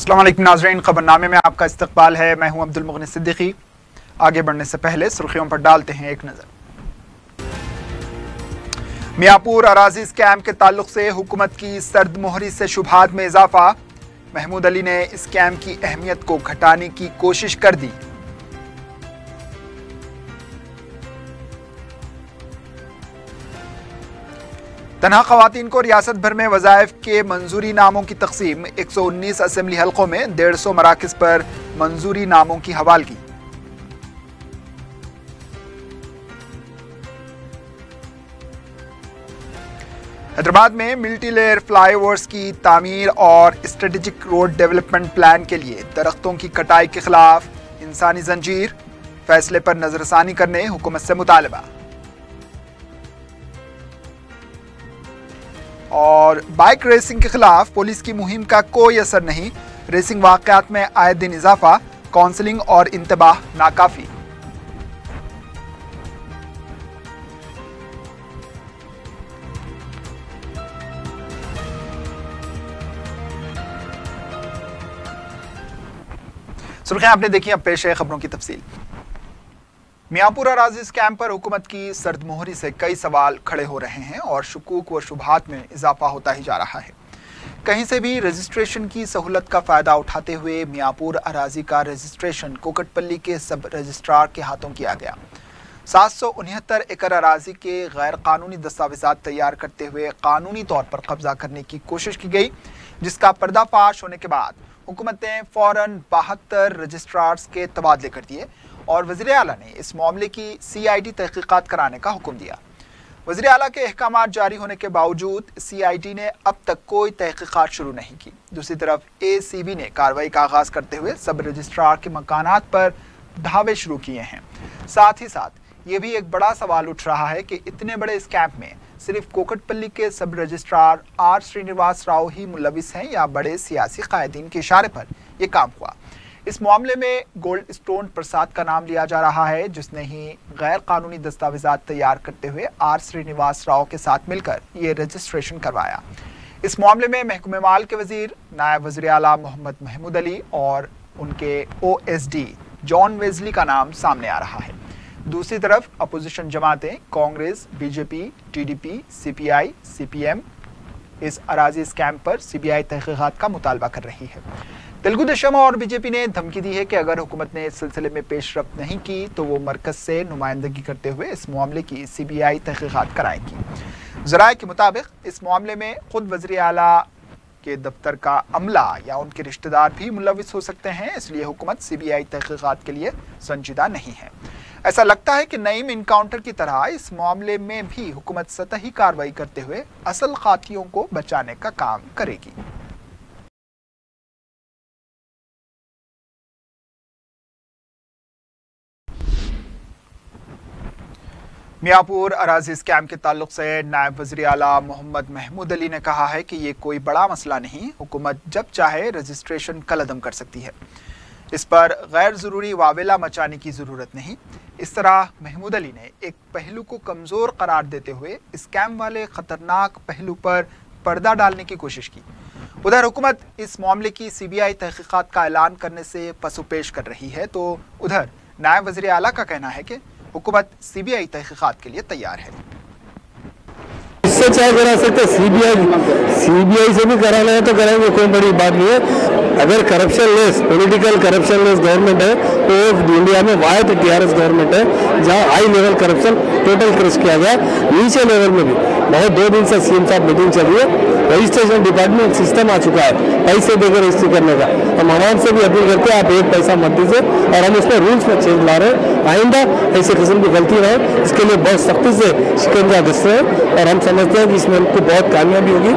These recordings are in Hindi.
अस्सलाम वालेकुम नाज़रीन, खबरनामे में आपका इस्तकबाल है। मैं हूं अब्दुल मुगनी सिद्दीकी। आगे बढ़ने से पहले सुर्खियों पर डालते हैं एक नजर। मियाँपुर अराजी स्कैम के ताल्लुक से हुकूमत की सर्द मोहरी से शुबहात में इजाफा। महमूद अली ने स्कैम की अहमियत को घटाने की कोशिश कर दी। तनहा खवातीन को रियासत भर में वज़ाइफ के मंजूरी नामों की तकसीम। 119 असेंबली हल्कों में 150 मराकज़ पर मंजूरी नामों की हवालगी। हैदराबाद में मल्टी लेयर फ्लाईओवर्स की तामीर और स्ट्रेटेजिक रोड डेवलपमेंट प्लान के लिए दरख्तों की कटाई के खिलाफ इंसानी जंजीर। फैसले पर नजरसानी करने हुकूमत से मुतालबा। और बाइक रेसिंग के खिलाफ पुलिस की मुहिम का कोई असर नहीं। रेसिंग वाकयात में आए दिन इजाफा। काउंसलिंग और इंतबाह नाकाफी। सुर्खियां आपने देखी, अब पेश है खबरों की तफसील। मियाँपुर अराजी स्कैम पर हुकूमत की सर्द मोहरी से कई सवाल खड़े हो रहे हैं और शुकूक व शुबहात में इजाफा होता ही जा रहा है। कहीं से भी रजिस्ट्रेशन की सहूलत का फ़ायदा उठाते हुए मियाँपुर अराजी का रजिस्ट्रेशन कोकटपल्ली के सब रजिस्ट्रार के हाथों किया गया। 769 एकड़ अराजी के गैर कानूनी दस्तावेजात तैयार करते हुए कानूनी तौर पर कब्जा करने की कोशिश की गई, जिसका पर्दाफाश होने के बाद हुकूमत ने फ़ौरन 72 रजिस्ट्रार्स के तबादले कर दिए और वज़ीर आला ने इस मामले की CID तहकीकात कराने का हुक्म दिया। वज़ीर आला के अहकामात जारी होने के बावजूद CID ने अब तक कोई तहकीकात शुरू नहीं की। दूसरी तरफ ACB ने कार्रवाई का आगाज़ करते हुए सब रजिस्ट्रार के मकानात पर धावे शुरू किए हैं। साथ ही साथ ये भी एक बड़ा सवाल उठ रहा है कि इतने बड़े स्कैम में सिर्फ कोकटपल्ली के सब रजिस्ट्रार R श्रीनिवास राव ही मुलविस हैं या बड़े सियासी कायदीन के इशारे पर यह काम हुआ। इस मामले में गोल्ड स्टोन प्रसाद का नाम लिया जा रहा है, जिसने ही गैर कानूनी दस्तावेजात तैयार करते हुए R श्रीनिवास राव के साथ मिलकर ये रजिस्ट्रेशन करवाया। इस मामले में महकमे माल के वजीर नायब वज़ीर आला मोहम्मद महमूद अली और उनके OSD जॉन वेजली का नाम सामने आ रहा है। दूसरी तरफ अपोजिशन जमातें Congress, BJP, TDP, CPI, CPM इस अराजी स्कैम पर CBI तहकीकात का मुतालबा कर रही है। तेलुगु देशम और BJP ने धमकी दी है कि अगर हुकूमत ने इस सिलसिले में पेशरफ्त नहीं की तो वो मरकज से नुमाइंदगी करते हुए इस मामले की CBI तहकीकात कराएंगी। ज़राए के मुताबिक इस मामले में खुद वज़ीर आला के दफ्तर का अमला या उनके रिश्तेदार भी मुलविस हो सकते हैं, इसलिए हुकूमत CBI तहकीकात के लिए संजीदा नहीं है। ऐसा लगता है कि नईम इनकाउंटर की तरह इस मामले में भी हुकूमत सतही कार्रवाई करते हुए असल खातियों को बचाने का काम करेगी। मियाँपुर अराजी स्कैम के ताल्लुक से नायब वज़ीर आला मोहम्मद महमूद अली ने कहा है कि ये कोई बड़ा मसला नहीं, हुकूमत जब चाहे रजिस्ट्रेशन कलअदम कर सकती है। इस पर गैर ज़रूरी वावेला मचाने की ज़रूरत नहीं। इस तरह महमूद अली ने एक पहलू को कमज़ोर करार देते हुए स्कैम वाले ख़तरनाक पहलू पर पर्दा डालने की कोशिश की। उधर हुकूमत इस मामले की CBI तहकीकात का ऐलान करने से पसुपेश कर रही है, तो उधर नायब वज़ीर आला का कहना है कि हुकूमत CBI तहकीकात के लिए तैयार है। इससे चाहे करा सकते, CBI से भी कराना है तो कराएंगे, कोई बड़ी बात नहीं है। अगर corruption less, political corruption less government है तो इंडिया में वाहिद TRS गवर्नमेंट है जहां high level corruption total crush किया गया। नीचे लेवल में भी बहुत 2 दिन से CM साहब मीटिंग चल रही है। रजिस्ट्रेशन डिपार्टमेंट सिस्टम आ चुका है पैसे देकर रजिस्ट्री करने का। हम आवाम से भी अपील करते हैं आप एक पैसा मत दीजिए और हम उसमें रूल्स में चेंज ला रहे हैं। आइंदा ऐसे किस्म की गलती रहे, इसके लिए बहुत सख्ती से शिकंजा कसते हैं और हम समझते हैं कि इसमें हमको बहुत कामयाबी होगी।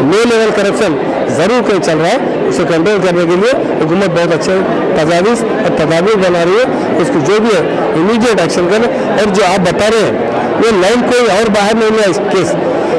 लो लेवल करप्शन जरूर कहीं चल रहा है, उसे कंट्रोल करने के लिए हुकूमत बहुत अच्छे तजावीज़ और तदाबीर बना रही है। उसको जो भी है इमीडिएट एक्शन करें। और जो आप बता रहे हैं वो लाइन कोई और बाहर नहीं लिया इस केस,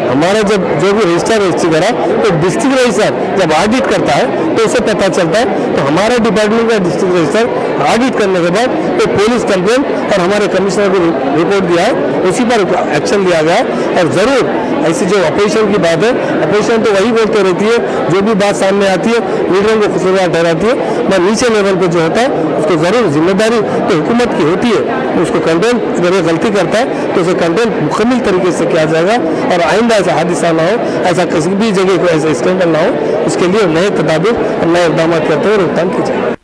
हमारा जब जो भी रजिस्ट्री करा तो डिस्ट्रिक्ट रजिस्ट्रार जब ऑडिट करता है तो उसे पता चलता है। तो हमारा डिपार्टमेंट का डिस्ट्रिक्ट रजिस्ट्रार ऑडिट करने के बाद तो पुलिस कंप्लेंट और हमारे कमिश्नर को रिपोर्ट दिया है, उसी पर एक्शन लिया गया है। और जरूर ऐसी जो अपोजिशन की बात है, अपोजिशन तो वही बोलते रहती है, जो भी बात सामने आती है लीडरों को कसूरवार ठहराती है, मगर नीचे लेवल पे जो होता है उसको जरूर जिम्मेदारी तो हुकूमत की होती है, उसको कंटेन अगर ये गलती करता है तो उसे कंटेन मुकम्मल तरीके से किया जाएगा और आइंदा ऐसा हादसा ना हो, ऐसा किसी भी जगह को ऐसा स्कैंडल ना हो, उसके लिए नए तदाबीर और नए इक़दाम करते हुए रोकथाम की जाए।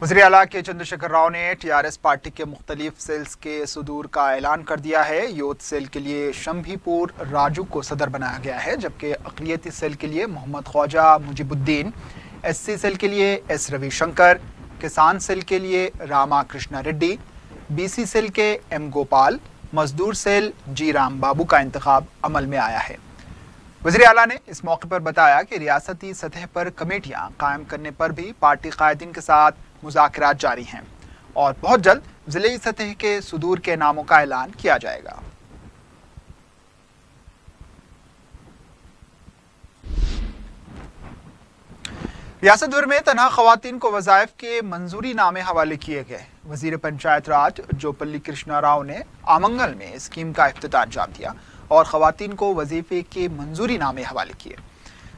वज़ीर आला के चंद्रशेखर राव ने टीआरएस पार्टी के मुख्तलिफ सेल्स के सुदूर का ऐलान कर दिया है। यूथ सेल के लिए शम्भीपुर राजू को सदर बनाया गया है, जबकि अक़लियती सेल के लिए मोहम्मद ख्वाजा मुजीबुद्दीन, एससी सेल के लिए एस रविशंकर, किसान सेल के लिए रामा कृष्णा रेड्डी, बीसी सेल के एम गोपाल, मजदूर सेल जी राम बाबू का इंतखाब अमल में आया है। वज़ीर आला ने इस मौके पर बताया कि रियासती सतह पर कमेटियां कायम करने पर भी पार्टी कायदीन के साथ मुज़ाकरात जारी हैं और बहुत जल्द ज़िले सतह के सुदूर के नामों का ऐलान किया जाएगा। रियासत भर में तनहा ख़वातीन को वज़ाइफ के मंजूरी नामे हवाले किए गए। वज़ीर पंचायत राज जोपल्ली कृष्णा राव ने आमंगल में स्कीम का इफ्तिताह अंजाम दिया और ख़वातीन को वजीफे के मंजूरी नामे हवाले किए।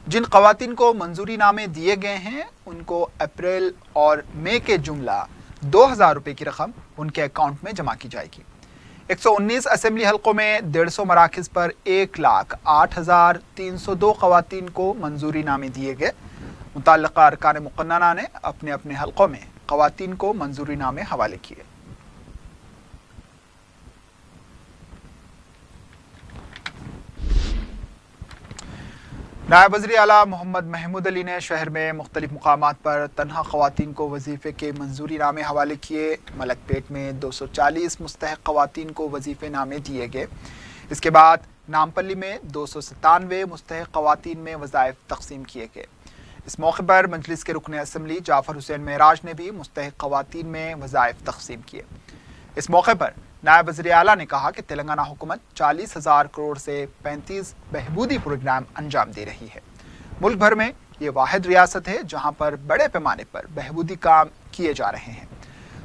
जिन ख़वातीन को मंजूरी नामे दिए गए हैं उनको अप्रैल और मई के जुमला 2000 रुपये की रकम उनके अकाउंट में जमा की जाएगी। 119 असेंबली हल्कों में 150 मराकज़ पर 1,08,302 ख़वातीन को मंजूरी नामे दिए गए। मुतल्लिक़ा अरकान मुक़न्नना ने अपने अपने हल्कों में ख़वातीन को मंजूरी नामे हवाले किए। नायब वज़ीर आला मोहम्मद महमूद अली ने शहर में मुख्तलिफ मुकामात पर तनहा ख़वातीन को वजीफ़े के मंजूरी नामे हवाले किए। मलकपेट में 240 मुस्तहक़ ख़वातीन को वजीफ़े नामे दिए गए। इसके बाद नामपल्ली में 297 मुस्तहक़ ख़वातीन में वज़ाइफ तकसीम किए गए। इस मौके पर मजलिस के रुकन असम्बली जाफ़र हुसैन मेराज ने भी मुस्तहक़ ख़वातीन में वज़ाइफ तकसीम किए। इस मौके पर नायब वज़ीर आला ने कहा कि तेलंगाना हुकूमत 40,000 करोड़ से 35 बहबूदी प्रोग्राम अंजाम दे रही है। मुल्क भर में ये वाहिद रियासत है जहां पर बड़े पैमाने पर बहबूदी काम किए जा रहे हैं।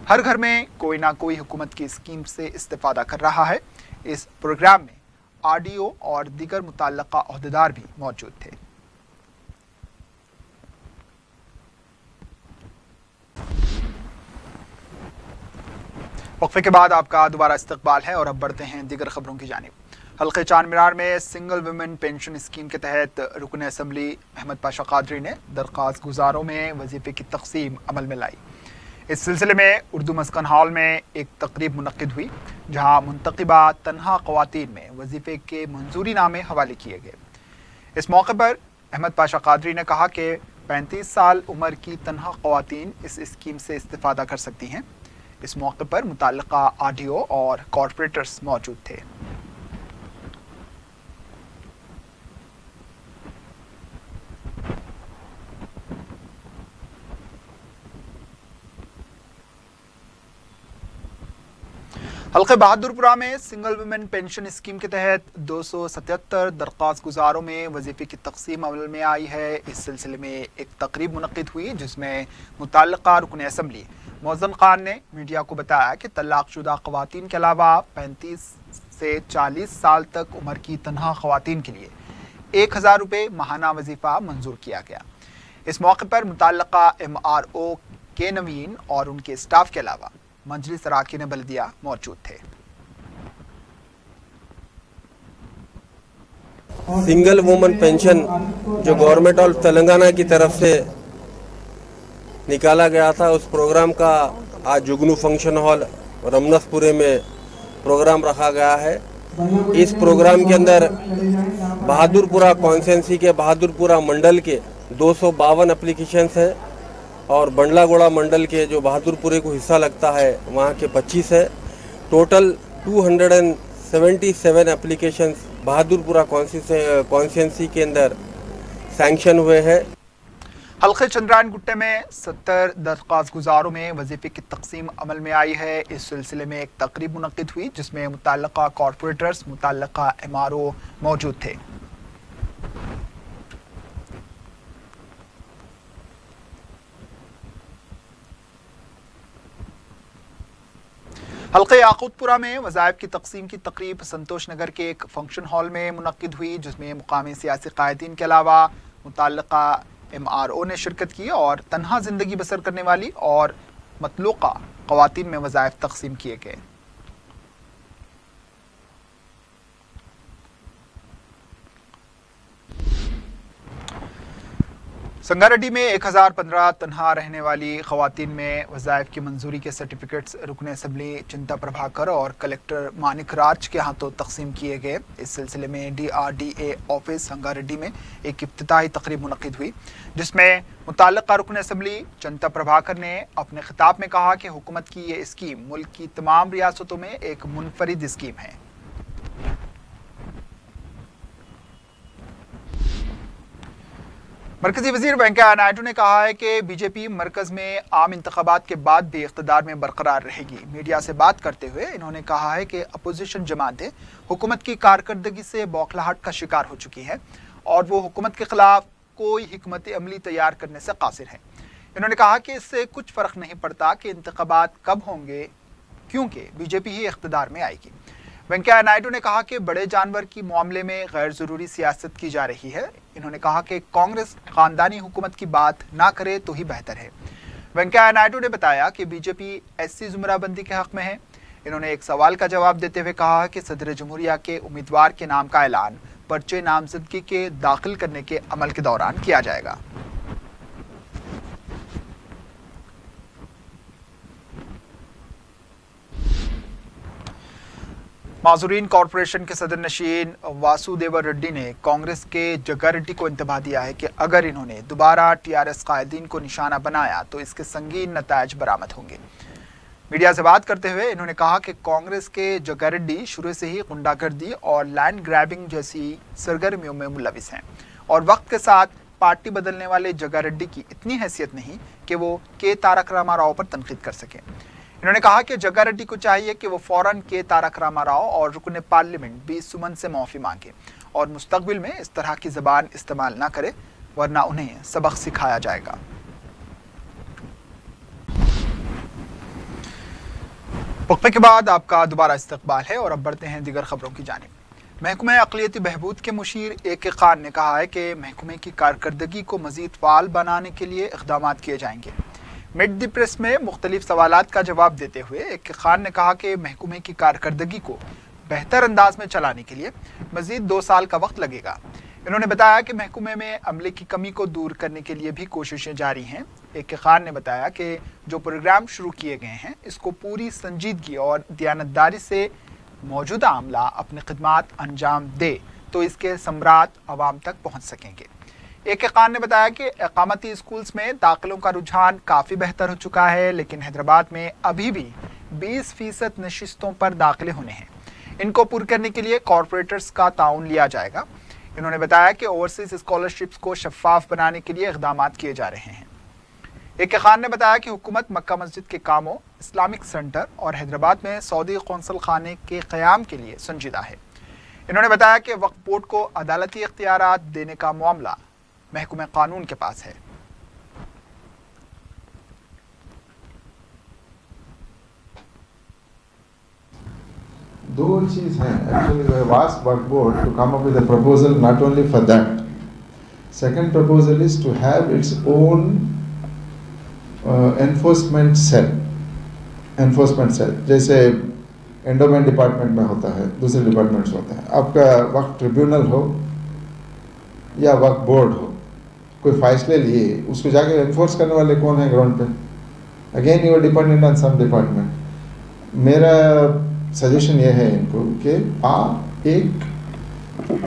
हर घर में कोई ना कोई हुकूमत की स्कीम से इस्तेफादा कर रहा है। इस प्रोग्राम में आरडीओ और दीगर मुतल्लिक़ा ओहदेदार भी मौजूद थे। वक्फे के बाद आपका दोबारा इस्तकबाल है और अब बढ़ते हैं दीगर खबरों की जानिब। हल्के चांद मीनार में सिंगल वुमेन पेंशन स्कीम के तहत रुकन असम्बली अहमद पाशा कादरी ने दरख्वास्त गुजारों में वजीफे की तकसीम अमल में लाई। इस सिलसिले में उर्दू मस्कन हॉल में एक तकरीब मुनक्किद हुई जहां मुंतखबा तनहा ख़वातीन में वजीफे के मंजूरी नामे हवाले किए गए। इस मौके पर अहमद पाशा कादरी ने कहा कि 35 साल उम्र की तनहा ख़वातीन इस स्कीम से इस्तेफादा कर सकती हैं। इस मौके पर मुतल्लिक़ा आरडीओ और कॉर्पोरेटर्स मौजूद थे। हल्के बहादुरपुरा में सिंगल वुमेन पेंशन स्कीम के तहत 277 दरख्वास्त गुजारों में वजीफे की तकसीम अमल में आई है। इस सिलसिले में एक तकरीब मुनक्किद हुई जिसमें मुतल्लिक़ा रुकन असम्बली मोहसिन खान ने मीडिया को बताया कि तलाक़शुदा ख़वातीन के अलावा 35 से 40 साल तक उम्र की तनहा ख़वातीन के लिए 1000 रुपये माहाना वजीफ़ा मंजूर किया गया। इस मौके पर मुतल्लिक़ा MRO के नवीन और उनके स्टाफ के अलावा मजलिस अराकीन बल्दिया मौजूद थे। सिंगल वुमन पेंशन जो गवर्नमेंट ऑफ तेलंगाना की तरफ से निकाला गया था, उस प्रोग्राम का आज जुगनू फंक्शन हॉल रमनसपुरे में प्रोग्राम रखा गया है। इस प्रोग्राम के अंदर बहादुरपुरा कॉन्स्टिट्यूंसी के बहादुरपुरा मंडल के 252 एप्लीकेशंस है और बंडलागोड़ा मंडल के जो बहादुरपुरे को हिस्सा लगता है वहाँ के 25 है। टोटल 277 एप्लीकेशंस बहादुरपुरा कॉन्स्टिट्यूंसी के अंदर सैंक्शन हुए हैं। हल्के चंद्रायन गुट्टे में 70 दरख्वास्त गुजारों में वजीफे की तकसीम अमल में आई है। इस सिलसिले में एक तकरीब मुनक्किद हुई जिसमें मुतल्लका कॉरपोरेटर्स, मुतल्लका MRO मौजूद थे। हल्के याकूतपुरा में वज़ाइफ की तकसीम की तकरीब संतोष नगर के एक फंक्शन हॉल में मुनक्किद हुई जिसमें मुकामी सियासी कायदीन के अलावा मुतल्लका MRO ने शिरकत की और तन्हा जिंदगी बसर करने वाली और मतलूका ख़वातीन में वज़ाइफ तकसीम किए गए। संगारेड्डी में 1015 तन्हा रहने वाली ख़वातीन में वज़ाइफ की मंजूरी के सर्टिफिकेट्स रुकन असम्बली चिंता प्रभाकर और कलेक्टर मानिक राज के हाथों तकसीम किए गए। इस सिलसिले में DRDA ऑफिस संगारेड्डी में एक इफ्तिताही तकरीब मुनक्किद हुई जिसमें मुतल्लिका रुकन असम्बली चिंता प्रभाकर ने अपने खिताब में कहा कि हुकूमत की ये स्कीम मुल्क की तमाम रियासतों में एक मुनफरिद स्कीम है। मरकजी वजीर वेंकैया नायडू ने कहा है कि बीजेपी मरकज में आम इंतखाबात के बाद भी इख्तिदार में बरकरार रहेगी। मीडिया से बात करते हुए इन्होंने कहा है कि अपोजिशन जमातें हुकूमत की कारकर्दगी से बौखलाहट का शिकार हो चुकी हैं और वो हुकूमत के खिलाफ कोई हिकमत अमली तैयार करने से कासिर है। इन्होंने कहा कि इससे कुछ फर्क नहीं पड़ता कि इंतखाबात कब होंगे क्योंकि बीजेपी ही इख्तिदार में आएगी। वेंकैया नायडू ने कहा कि बड़े जानवर की मामले में गैर ज़रूरी सियासत की जा रही है। इन्होंने कहा कि कांग्रेस खानदानी हुकूमत की बात ना करे तो ही बेहतर है। वेंकैया नायडू ने बताया कि बीजेपी SC जुमराबंदी के हक में है। इन्होंने एक सवाल का जवाब देते हुए कहा कि सदर जमहूरिया के उम्मीदवार के नाम का ऐलान पर्चे नामजदगी के दाखिल करने के अमल के दौरान किया जाएगा। माजूरीन कॉरपोरेशन के सदर नशीन वासुदेवर रेड्डी ने कांग्रेस के जग्गारेड्डी को इंतबाह दिया है कि अगर इन्होंने दोबारा TRS कायदीन को निशाना बनाया तो इसके संगीन नतायज बरामद होंगे। मीडिया से बात करते हुए इन्होंने कहा कि कांग्रेस के जग्गारेड्डी शुरू से ही गुंडागर्दी और लैंड ग्रैबिंग जैसी सरगर्मियों में मुलविस हैं और वक्त के साथ पार्टी बदलने वाले जग्गारेड्डी की इतनी हैसियत नहीं कि वो के तारक रामाराव पर तनकीद कर सकें। इन्होंने कहा कि जग्गारेड्डी को चाहिए कि वो फौरन के तारक रामाराव और रुकन पार्लियामेंट B सुमन से माफ़ी मांगे और मुस्तकबिल में इस तरह की ज़बान इस्तेमाल ना करे वरना उन्हें सबक सिखाया जाएगा। वक्फे के बाद आपका दोबारा इस्तकबाल है और अब बढ़ते हैं दीगर खबरों की जानिब। महकमा अक़लियती बहबूद के मुशीर AK खान ने कहा है कि महकमे की कारकर्दगी को मज़ीद फ़ाल बनाने के लिए इक़दाम किए जाएंगे। मिड द प्रेस में मुख्तलिफ सवालात का जवाब देते हुए AK खान ने कहा कि महकमे की कारकर्दगी को बेहतर अंदाज में चलाने के लिए मज़ीद 2 साल का वक्त लगेगा। इन्होंने बताया कि महकमे में अमले की कमी को दूर करने के लिए भी कोशिशें जारी हैं। AK खान ने बताया कि जो प्रोग्राम शुरू किए गए हैं इसको पूरी संजीदगी और दयानतदारी से मौजूदा अमला अपनी खिदमात अंजाम दे तो इसके समरात आवाम तक पहुँच सकेंगे। AK खान ने बताया कि इकामती स्कूल्स में दाखिलों का रुझान काफ़ी बेहतर हो चुका है लेकिन हैदराबाद में अभी भी 20% नशिस्तों पर दाखिले होने हैं। इनको पूरा करने के लिए कॉरपोरेटर्स का ताउन लिया जाएगा। इन्होंने बताया कि ओवरसीज स्कॉलरशिप्स को शफाफ बनाने के लिए इक़दाम किए जा रहे हैं। AK खान ने बताया कि हुकूमत मक्का मस्जिद के कामों, इस्लामिक सेंटर और हैदराबाद में सऊदी कौंसल खाने के क़याम के लिए संजीदा है। इन्होंने बताया कि वक्फ बोर्ड को अदालती इख्तियारात देने का मामला महकमे कानून के पास है। दो चीज हैं actually the vast work board to come up with a proposal not only for that. Second proposal is to have its own enforcement cell जैसे एंडोमेंट डिपार्टमेंट में होता है, दूसरे डिपार्टमेंट्स होते हैं। आपका वक्त ट्रिब्यूनल हो या वक्त बोर्ड हो, कोई फैसले लिए उसको जाके एनफोर्स करने वाले कौन है ग्राउंड पे? Again you are dependent on some department. मेरा सजेशन ये है इनको कि आप एक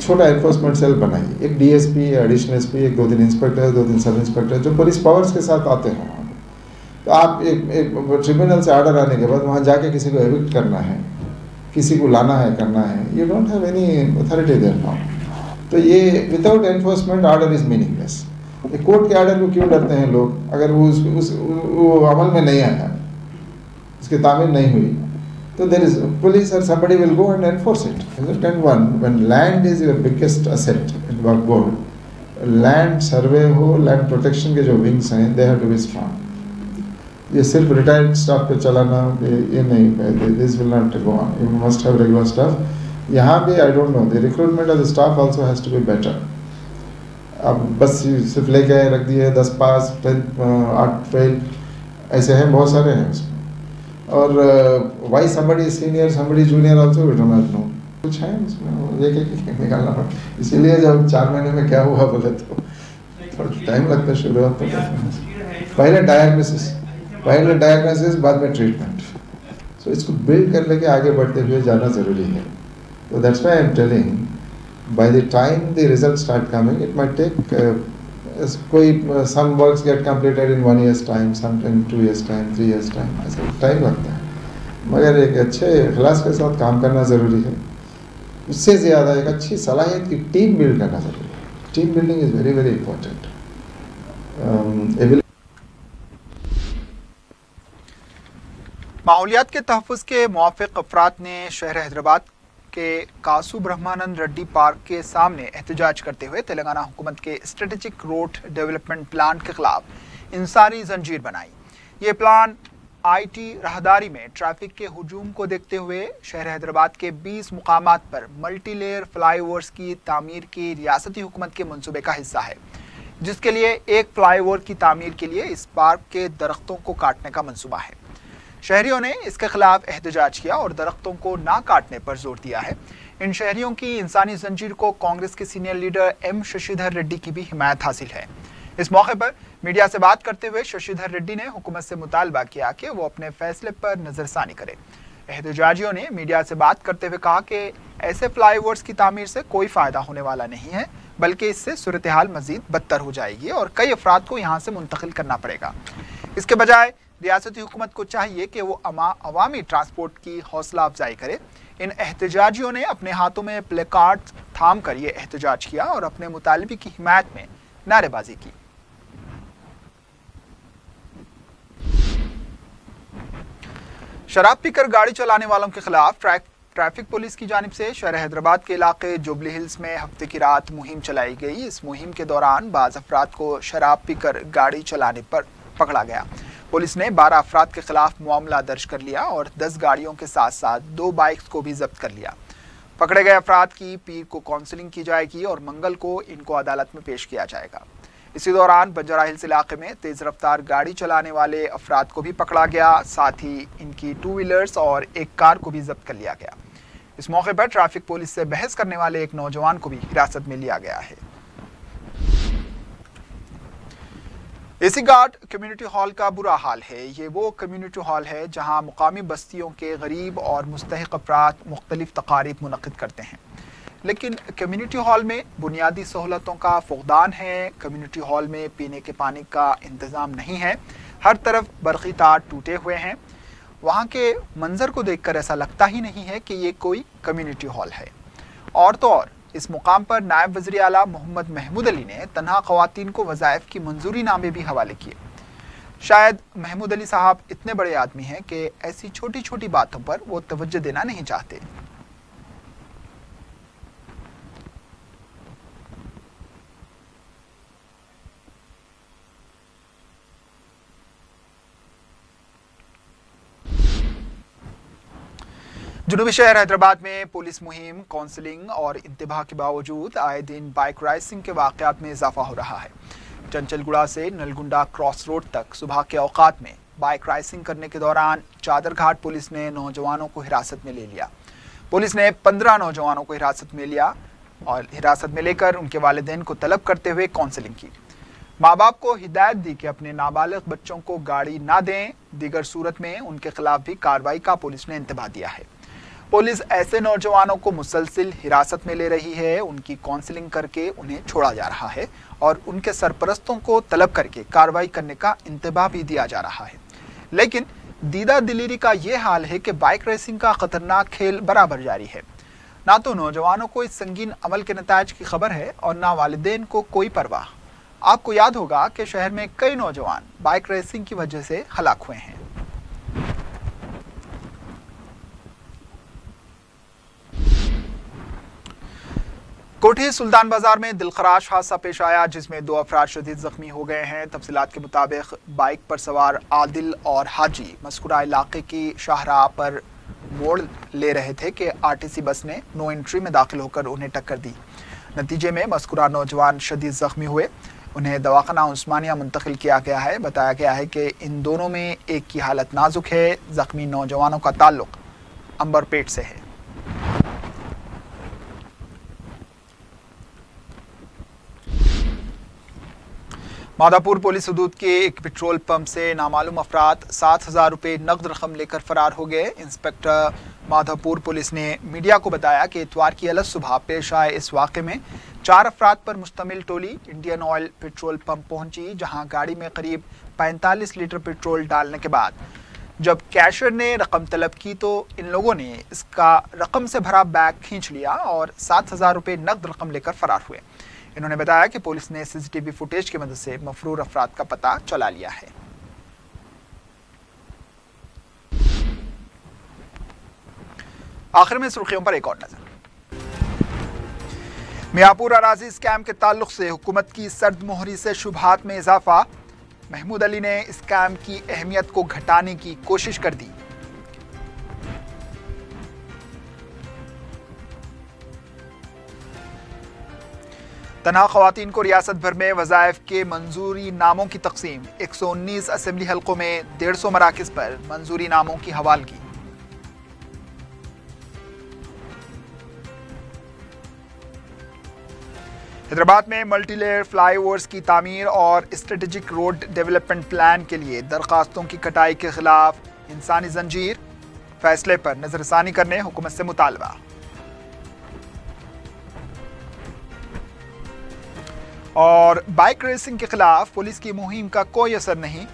छोटा एनफोर्समेंट सेल बनाइए, एक DSP, एडिशनल SP, एक 2-3 इंस्पेक्टर, 2-3 सब इंस्पेक्टर जो पुलिस पावर्स के साथ आते हैं। तो आप एक ट्रिब्यूनल से ऑर्डर आने के बाद वहाँ जाके किसी को एविक्ट करना है, किसी को लाना है, करना है, you don't have any authority there now. तो ये without enforcement order is meaningless. Court के आर्डर को क्यों डरते हैं लोग? अगर वो अमल में नहीं आया, उसकी तामीर नहीं हुई, तो there is police or somebody will go and enforce it. And when land is your biggest asset in work board, land survey हो, land protection के जो wings हैं, they have to be strong. ये सिर्फ retired staff पे चलाना ये नहीं, this will not go on. You must have regular staff. यहाँ पे I don't know, the recruitment of the staff also has to be better. अब बस सिर्फ लेके रख दिए 10 पास 8 फेल, ऐसे हैं, बहुत सारे हैं उसमें। और why somebody is senior, somebody junior also we do not know. कुछ है उसमें एक निकालना पड़ा, इसीलिए जब 4 महीने में क्या हुआ बोले तो थोड़ा टाइम लगता है शुरुआत में। पहले डायग्नोसिस बाद में ट्रीटमेंट, सो इसको बिल्ड कर लेके आगे बढ़ते हुए जाना ज़रूरी है। तो that's why I am telling, by the time the result start coming it might take कोई some works get completed in 1 year's time, some in 2 years time, 3 years time, ऐसा टाइम लगता है, मगर एक अच्छे इखलास के साथ काम करना ज़रूरी है। उससे ज़्यादा एक अच्छी सलाहियत की टीम बिल्ड करना ज़रूरी है। Team building is very very important. माहौलियात के तहफ़्फ़ुज़ के मुआफ़िक़ अफराद ने शहर हैदराबाद के कासू ब्रह्मानंद रेड्डी पार्क के सामने एहतजाज करते हुए तेलंगाना हुकूमत के स्ट्रेटेजिक रोड डेवलपमेंट प्लान के खिलाफ इंसानी जंजीर बनाई। ये प्लान IT राहदारी में ट्रैफिक के हुजूम को देखते हुए शहर हैदराबाद के 20 मुकामात पर मल्टी लेयर फ्लाईओवर्स की तामीर की रियासती हुकूमत के मंसूबे का हिस्सा है, जिसके लिए एक फ्लाईओवर की तामीर के लिए इस पार्क के दरख्तों को काटने का मंसूबा है। शहरियों ने इसके खिलाफ एहतजाज किया और दरख्तों को ना काटने पर जोर दिया है। इन शहरियों की इंसानी जंजीर को कांग्रेस के senior leader M Shashidhar Reddy की भी हिमायत हासिल है। इस मौके पर मीडिया से बात करते हुए शशिधर रेड्डी ने हुकूमत से मुतालबा किया कि वो अपने फैसले पर नजरसानी करे। एहतजाजियों ने मीडिया से बात करते हुए कहा कि ऐसे फ्लाईओवर्स की तामीर से कोई फ़ायदा होने वाला नहीं है, बल्कि इससे सूरत हाल मजीद बदतर हो जाएगी और कई अफराद को यहाँ से मुंतकिल करना पड़ेगा। इसके बजाय रियासती हुकूमत को चाहिए कि वो अवामी ट्रांसपोर्ट की हौसला अफजाई करे। इन एहतजाजियों ने अपने हाथों में प्ले कार्ड थाम कर ये एहतजाज किया और अपने मुतालबे की हिमायत में नारेबाजी की। शराब पीकर गाड़ी चलाने वालों के खिलाफ ट्रैफिक पुलिस की जानिब से शहर हैदराबाद के इलाके जुबली हिल्स में हफ्ते की रात मुहिम चलाई गई। इस मुहिम के दौरान बाज़ अफराद को शराब पीकर गाड़ी चलाने पर पकड़ा गया। पुलिस ने 12 अफराद के खिलाफ मामला दर्ज कर लिया और 10 गाड़ियों के साथ साथ 2 बाइक्स को भी जब्त कर लिया। पकड़े गए अफराद की पीर को काउंसलिंग की जाएगी और मंगल को इनको अदालत में पेश किया जाएगा। इसी दौरान बंजारा हिल्स इलाके में तेज रफ्तार गाड़ी चलाने वाले अफराद को भी पकड़ा गया, साथ ही इनकी 2 व्हीलर्स और एक कार को भी जब्त कर लिया गया। इस मौके पर ट्रैफिक पुलिस से बहस करने वाले एक नौजवान को भी हिरासत में लिया गया है। एसी घाट कम्युनिटी हॉल का बुरा हाल है। ये वो कम्युनिटी हॉल है जहां मुकामी बस्तियों के गरीब और मुस्तहिक अफराद मुख्तलिफ तकारीब मुनक़िद करते हैं, लेकिन कम्युनिटी हॉल में बुनियादी सहूलतों का फुक़दान है। कम्युनिटी हॉल में पीने के पानी का इंतज़ाम नहीं है, हर तरफ बरक़ी तार टूटे हुए हैं। वहाँ के मंजर को देखकर ऐसा लगता ही नहीं है कि ये कोई कम्युनिटी हॉल है। और तो और इस मुकाम पर नायब वज़ीर आला मोहम्मद महमूद अली ने तन्हा ख़वातीन को वज़ाइफ की मंजूरी नामे भी हवाले किए। शायद महमूद अली साहब इतने बड़े आदमी हैं कि ऐसी छोटी छोटी बातों पर वो तवज्जो देना नहीं चाहते। जुनूबी शहर हैदराबाद में पुलिस मुहिम, काउंसलिंग और इंतबाह के बावजूद आए दिन बाइक रेसिंग के वाक़यात में इजाफा हो रहा है। चंचलगुड़ा से नलगुंडा क्रॉस रोड तक सुबह के औकात में बाइक रेसिंग करने के दौरान चादरघाट पुलिस ने नौजवानों को हिरासत में ले लिया। पुलिस ने 15 नौजवानों को हिरासत में लिया और हिरासत में लेकर उनके वालिदैन को तलब करते हुए काउंसलिंग की। माँ बाप को हिदायत दी कि अपने नाबालिग बच्चों को गाड़ी ना दें, दीगर सूरत में उनके खिलाफ भी कार्रवाई का पुलिस ने इंतबाह दिया है। पुलिस ऐसे नौजवानों को मुसलसिल हिरासत में ले रही है, उनकी काउंसलिंग करके उन्हें छोड़ा जा रहा है और उनके सरपरस्तों को तलब करके कार्रवाई करने का इंतबाह भी दिया जा रहा है। लेकिन दीदा दिलीरी का ये हाल है कि बाइक रेसिंग का खतरनाक खेल बराबर जारी है। ना तो नौजवानों को इस संगीन अमल के नतायज की खबर है और ना वालिदैन को कोई परवाह। आपको याद होगा कि शहर में कई नौजवान बाइक रेसिंग की वजह से हलाक हुए हैं। कोठी सुल्तान बाजार में दिलखराश हादसा पेश आया जिसमें 2 अफराद शदीद जख्मी हो गए हैं। तफसीलात के मुताबिक बाइक पर सवार आदिल और हाजी मस्कुरा इलाके की शाहराह पर मोड़ ले रहे थे कि आरटीसी बस ने नो एंट्री में दाखिल होकर उन्हें टक्कर दी। नतीजे में मस्कुरा नौजवान शदीद जख्मी हुए, उन्हें दवाखाना उस्मानिया मुंतकिल किया गया है। बताया गया है कि इन दोनों में एक की हालत नाजुक है। जख्मी नौजवानों का ताल्लुक अंबरपेट से है। माधापुर पुलिस हदूद के एक पेट्रोल पंप से नामालूम अफराद 7,000 रुपये नकद रकम लेकर फरार हो गए। इंस्पेक्टर माधापुर पुलिस ने मीडिया को बताया कि इतवार की अलग सुबह पेश आए इस वाक़े में 4 अफराद पर मुश्तमिल टोली इंडियन ऑयल पेट्रोल पंप पहुंची, जहां गाड़ी में करीब 45 लीटर पेट्रोल डालने के बाद जब कैशियर ने रकम तलब की तो इन लोगों ने इसका रकम से भरा बैग खींच लिया और 7,000 रुपये नकद रकम लेकर फरार हुए। इन्होंने बताया कि पुलिस ने सीसीटीवी फुटेज की मदद से मफरूर अफराद का पता चला लिया है। आखिर में सुर्खियों पर एक और नजर। मियापुर अराजी स्कैम के ताल्लुक से हुकूमत की सर्द मोहरी से शुबहात में इजाफा। महमूद अली ने स्कैम की अहमियत को घटाने की कोशिश कर दी। तनहा ख़वातीन को रियासत भर में वज़ाइफ के मंजूरी नामों की तकसीम। 119 असेंबली हल्कों में 150 मराकिज़ पर मंजूरी नामों की हवालगी। हैदराबाद में मल्टी लेयर फ्लाईओवर्स की तामीर और स्ट्रेटेजिक रोड डेवलपमेंट प्लान के लिए दरखास्तों की कटाई के खिलाफ इंसानी जंजीर। फैसले पर नजरसानी करने हुकूमत से मुतालबा। और बाइक रेसिंग के खिलाफ पुलिस की मुहिम का कोई असर नहीं।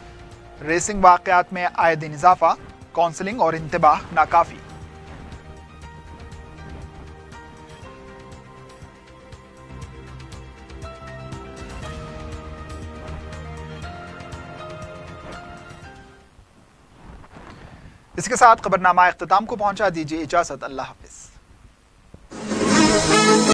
रेसिंग वाकयात में आए दिन इजाफा, काउंसलिंग और इंतबाह नाकाफी। इसके साथ खबरनामा इख्तिताम को पहुंचा। दीजिए इजाजत। अल्लाह हाफिज।